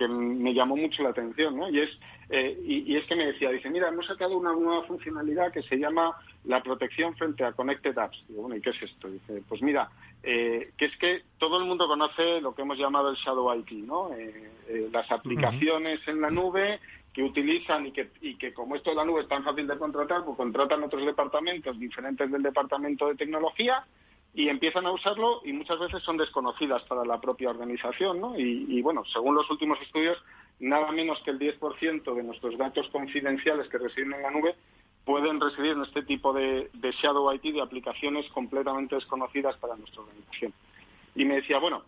me llamó mucho la atención, ¿no? Y es que me decía, dice, mira, hemos sacado una nueva funcionalidad que se llama la protección frente a Connected Apps. Digo, bueno, ¿y qué es esto? Dice, pues mira, que es que todo el mundo conoce lo que hemos llamado el Shadow IT, ¿no? Las aplicaciones en la nube que utilizan y que como esto de la nube es tan fácil de contratar, pues contratan otros departamentos diferentes del departamento de tecnología y empiezan a usarlo, y muchas veces son desconocidas para la propia organización, ¿no? Y bueno, según los últimos estudios, nada menos que el 10% de nuestros datos confidenciales que residen en la nube pueden residir en este tipo de Shadow IT, de aplicaciones completamente desconocidas para nuestra organización. Y me decía, bueno,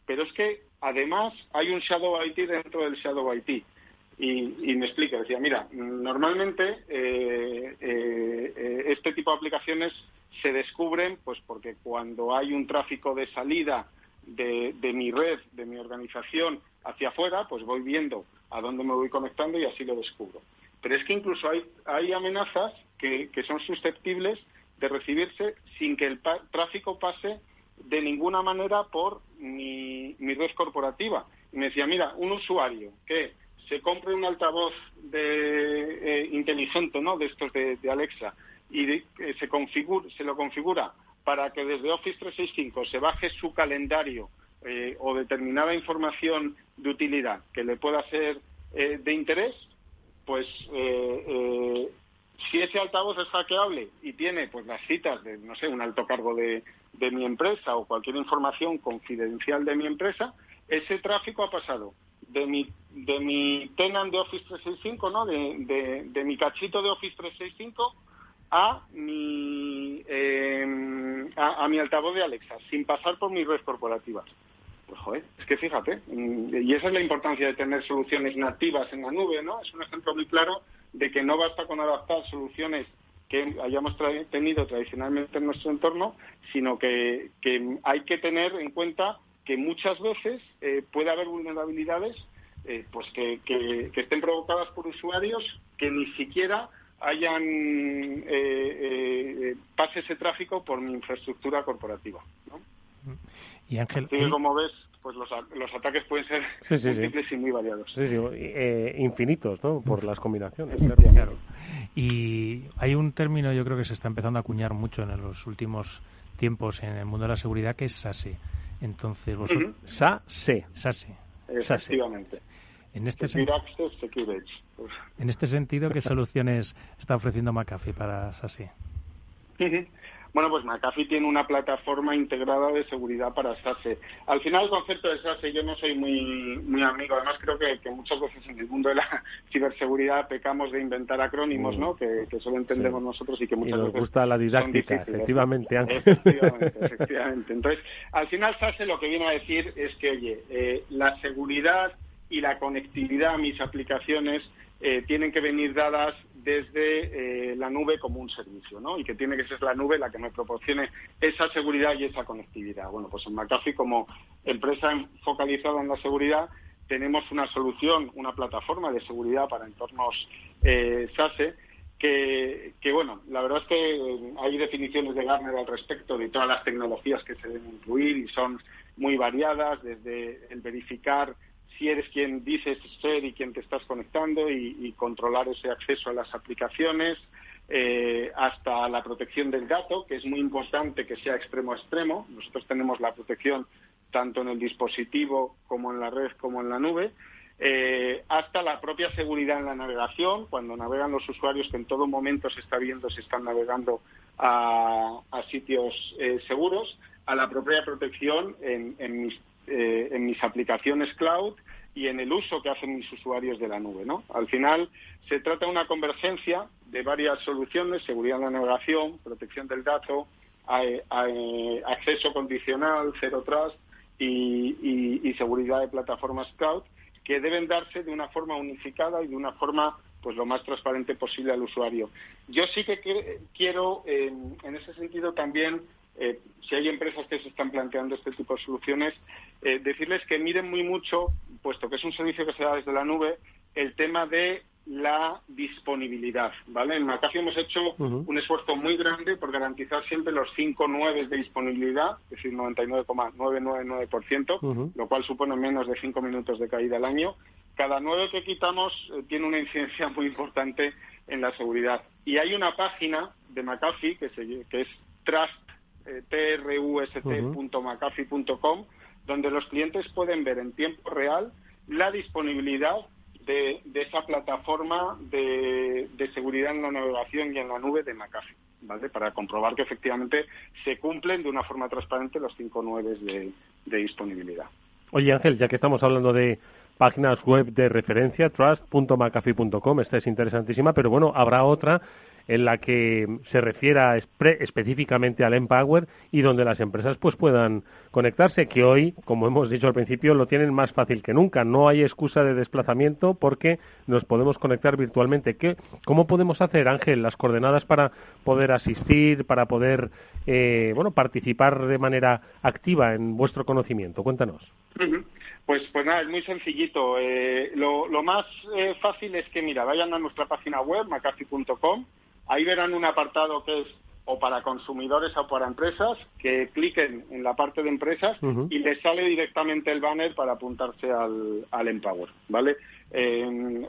pero es que además hay un Shadow IT dentro del Shadow IT. Y me explica, decía, mira, normalmente este tipo de aplicaciones se descubren pues porque cuando hay un tráfico de salida de mi red, de mi organización hacia afuera, pues voy viendo a dónde me voy conectando y así lo descubro. Pero es que incluso hay amenazas que son susceptibles de recibirse sin que el tráfico pase de ninguna manera por mi red corporativa. Y me decía, mira, un usuario que se compre un altavoz inteligente, ¿no?, de estos de Alexa, y se lo configura para que desde Office 365 se baje su calendario o determinada información de utilidad que le pueda ser de interés, pues si ese altavoz es hackeable y tiene pues las citas de, no sé, un alto cargo de mi empresa o cualquier información confidencial de mi empresa, ese tráfico ha pasado de mi tenant de Office 365, ¿no?, de mi cachito de Office 365 a mi altavoz de Alexa, sin pasar por mi red corporativa. Pues joder, es que fíjate, y esa es la importancia de tener soluciones nativas en la nube, ¿no? Es un ejemplo muy claro de que no basta con adaptar soluciones que hayamos tenido tradicionalmente en nuestro entorno, sino que hay que tener en cuenta que muchas veces puede haber vulnerabilidades pues que estén provocadas por usuarios que ni siquiera pase ese tráfico por mi infraestructura corporativa, ¿no? Y Ángel, así que, como ves, pues los ataques pueden ser múltiples y muy variados. Infinitos, ¿no?, por las combinaciones. Claro. Y hay un término, yo creo que se está empezando a acuñar mucho en los últimos tiempos en el mundo de la seguridad, que es SASE. Entonces, vosotros... SASE. Efectivamente. En este sentido, ¿qué soluciones está ofreciendo McAfee para SASE? Bueno, pues McAfee tiene una plataforma integrada de seguridad para SASE. Al final, el concepto de SASE yo no soy muy amigo. Además, creo que muchas veces en el mundo de la ciberseguridad pecamos de inventar acrónimos, ¿no? Que solo entendemos nosotros y que muchas veces nos gusta la didáctica, efectivamente, Ángel. Efectivamente. Entonces, al final, SASE lo que viene a decir es que, oye, la seguridad y la conectividad a mis aplicaciones tienen que venir dadas desde la nube como un servicio, ¿no? Y que tiene que ser la nube la que me proporcione esa seguridad y esa conectividad. Bueno, pues en McAfee, como empresa focalizada en la seguridad, tenemos una solución, una plataforma de seguridad para entornos SASE, que bueno, la verdad es que hay definiciones de Gartner al respecto de todas las tecnologías que se deben incluir y son muy variadas, desde el verificar si eres quien dices ser y quien te estás conectando y controlar ese acceso a las aplicaciones, hasta la protección del dato, que es muy importante que sea extremo a extremo. Nosotros tenemos la protección tanto en el dispositivo como en la red como en la nube, hasta la propia seguridad en la navegación, cuando navegan los usuarios, que en todo momento se está viendo si están navegando a sitios seguros, a la propia protección en mis aplicaciones cloud y en el uso que hacen mis usuarios de la nube, ¿no? Al final se trata de una convergencia de varias soluciones: seguridad en la navegación, protección del dato, acceso condicional, Zero Trust y seguridad de plataformas cloud, que deben darse de una forma unificada y de una forma pues lo más transparente posible al usuario. Yo sí que quiero, en ese sentido también, si hay empresas que se están planteando este tipo de soluciones, decirles que miren muy mucho, puesto que es un servicio que se da desde la nube, el tema de la disponibilidad, ¿vale? En McAfee hemos hecho un esfuerzo muy grande por garantizar siempre los 5 9 de disponibilidad, es decir, 99,999%, lo cual supone menos de 5 minutos de caída al año. Cada 9 que quitamos tiene una incidencia muy importante en la seguridad. Y hay una página de McAfee que es trust.mcafee.com, donde los clientes pueden ver en tiempo real la disponibilidad de esa plataforma de seguridad en la navegación y en la nube de McAfee, ¿vale? Para comprobar que efectivamente se cumplen de una forma transparente los 5 9 de disponibilidad. Oye, Ángel, ya que estamos hablando de páginas web de referencia, trust.mcafee.com, esta es interesantísima, pero bueno, habrá otra en la que se refiera específicamente al Empower y donde las empresas pues puedan conectarse, que hoy, como hemos dicho al principio, lo tienen más fácil que nunca. No hay excusa de desplazamiento porque nos podemos conectar virtualmente. ¿Cómo podemos hacer, Ángel, las coordenadas para poder asistir, para poder participar de manera activa en vuestro conocimiento? Cuéntanos. Pues nada, es muy sencillito. Lo más fácil es que, vayan a nuestra página web, mcafee.com. Ahí verán un apartado que es o para consumidores o para empresas, que cliquen en la parte de empresas y les sale directamente el banner para apuntarse al Empower, ¿vale?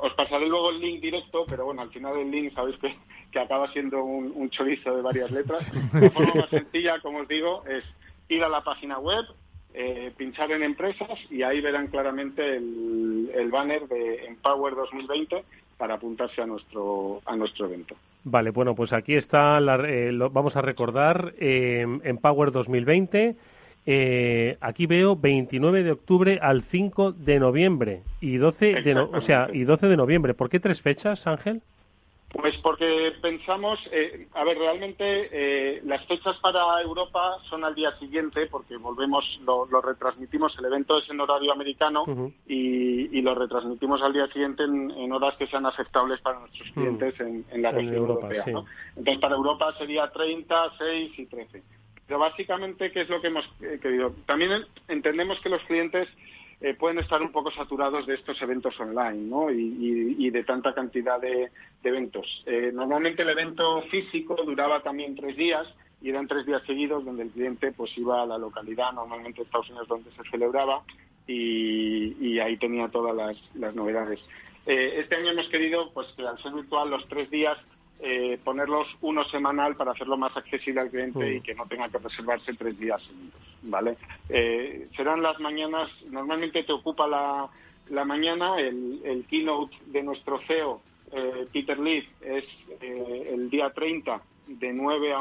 Os pasaré luego el link directo, pero bueno, al final el link sabéis que acaba siendo un chorizo de varias letras. La forma más sencilla, como os digo, es ir a la página web, pinchar en empresas y ahí verán claramente el banner de Empower 2020 para apuntarse a nuestro evento. Vale, bueno, pues aquí está, vamos a recordar, Empower 2020, aquí veo 29 de octubre al 5 de noviembre y 12 de noviembre. ¿Por qué 3 fechas, Ángel? Pues porque pensamos, realmente las fechas para Europa son al día siguiente, porque lo retransmitimos, el evento es en horario americano y lo retransmitimos al día siguiente en horas que sean aceptables para nuestros clientes en la región europea, sí. ¿No? Entonces para Europa sería 30, 6 y 13. Pero básicamente, ¿qué es lo que hemos querido? También entendemos que los clientes pueden estar un poco saturados de estos eventos online, ¿no? Y de tanta cantidad de eventos. Normalmente el evento físico duraba también 3 días y eran 3 días seguidos donde el cliente pues iba a la localidad, normalmente Estados Unidos, donde se celebraba y ahí tenía todas las novedades. Este año hemos querido pues que al ser virtual los 3 días ponerlos uno semanal para hacerlo más accesible al cliente y que no tenga que reservarse 3 días seguidos, ¿vale? Serán las mañanas, normalmente te ocupa la mañana, el keynote de nuestro CEO, Peter Leaf, es el día 30 de 9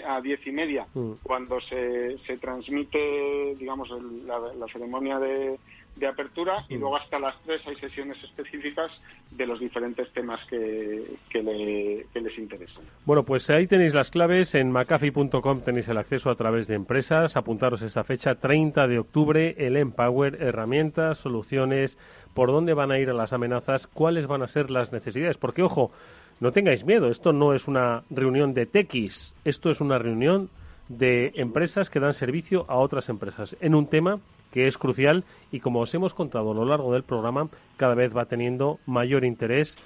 a 10 y media, cuando se transmite, digamos, la ceremonia de apertura, y luego hasta las 3 hay sesiones específicas de los diferentes temas que les interesan. Bueno, pues ahí tenéis las claves. En mcafee.com tenéis el acceso a través de empresas. Apuntaros esa fecha, 30 de octubre, el Empower, herramientas, soluciones, por dónde van a ir a las amenazas, cuáles van a ser las necesidades. Porque, ojo, no tengáis miedo, esto no es una reunión de techies, esto es una reunión de empresas que dan servicio a otras empresas en un tema que es crucial y, como os hemos contado a lo largo del programa, cada vez va teniendo mayor interés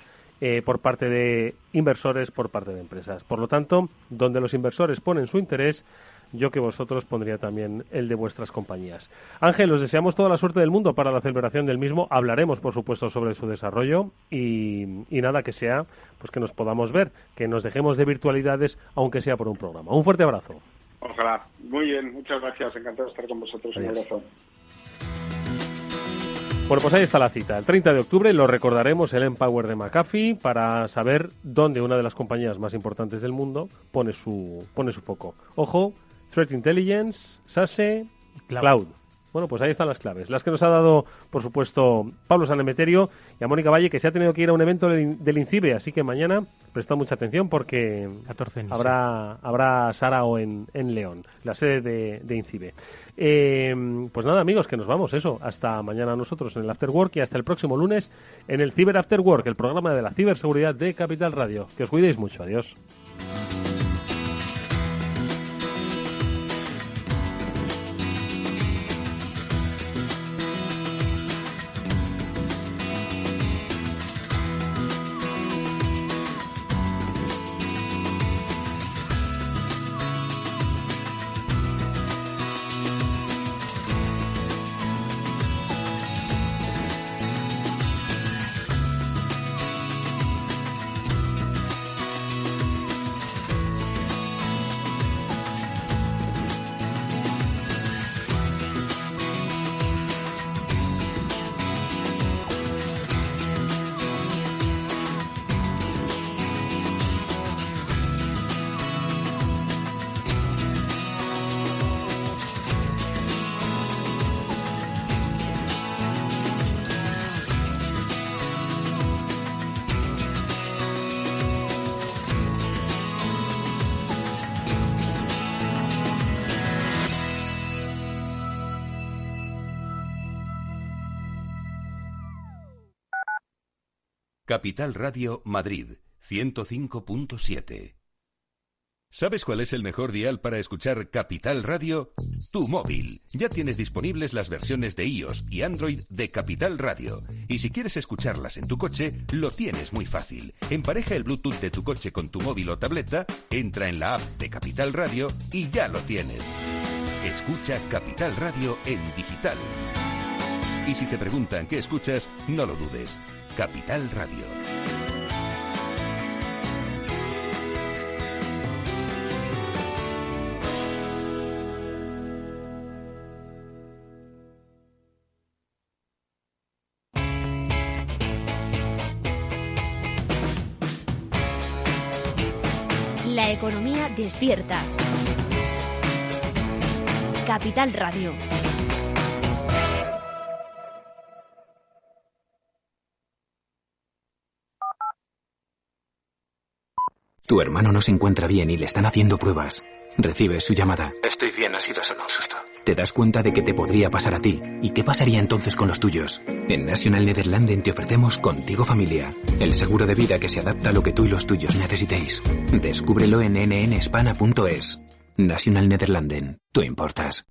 por parte de inversores, por parte de empresas. Por lo tanto, donde los inversores ponen su interés, yo que vosotros pondría también el de vuestras compañías. Ángel, os deseamos toda la suerte del mundo para la celebración del mismo. Hablaremos, por supuesto, sobre su desarrollo y nada, que sea pues que nos podamos ver, que nos dejemos de virtualidades, aunque sea por un programa. Un fuerte abrazo. Ojalá. Muy bien, muchas gracias. Encantado de estar con vosotros. Un abrazo. Bueno, pues ahí está la cita. El 30 de octubre lo recordaremos, el Empower de McAfee, para saber dónde una de las compañías más importantes del mundo pone su foco. Ojo, Threat Intelligence, SASE, Cloud. Bueno, pues ahí están las claves. Las que nos ha dado, por supuesto, Pablo Sanemeterio y a Mónica Valle, que se ha tenido que ir a un evento del INCIBE. Así que mañana prestad mucha atención porque habrá Sarao en León, la sede de INCIBE. Pues nada, amigos, que nos vamos, eso. Hasta mañana nosotros en el After Work y hasta el próximo lunes en el Cyber After Work, el programa de la ciberseguridad de Capital Radio. Que os cuidéis mucho. Adiós. Capital Radio Madrid, 105.7. ¿Sabes cuál es el mejor dial para escuchar Capital Radio? Tu móvil. Ya tienes disponibles las versiones de iOS y Android de Capital Radio. Y si quieres escucharlas en tu coche, lo tienes muy fácil. Empareja el Bluetooth de tu coche con tu móvil o tableta, entra en la app de Capital Radio y ya lo tienes. Escucha Capital Radio en digital. Y si te preguntan qué escuchas, no lo dudes. Capital Radio. La economía despierta. Capital Radio. Tu hermano no se encuentra bien y le están haciendo pruebas. Recibes su llamada. Estoy bien, ha sido solo un susto. Te das cuenta de que te podría pasar a ti. ¿Y qué pasaría entonces con los tuyos? En National Nederlanden te ofrecemos Contigo Familia, el seguro de vida que se adapta a lo que tú y los tuyos necesitéis. Descúbrelo en nnspana.es. National Nederlanden. Tú importas.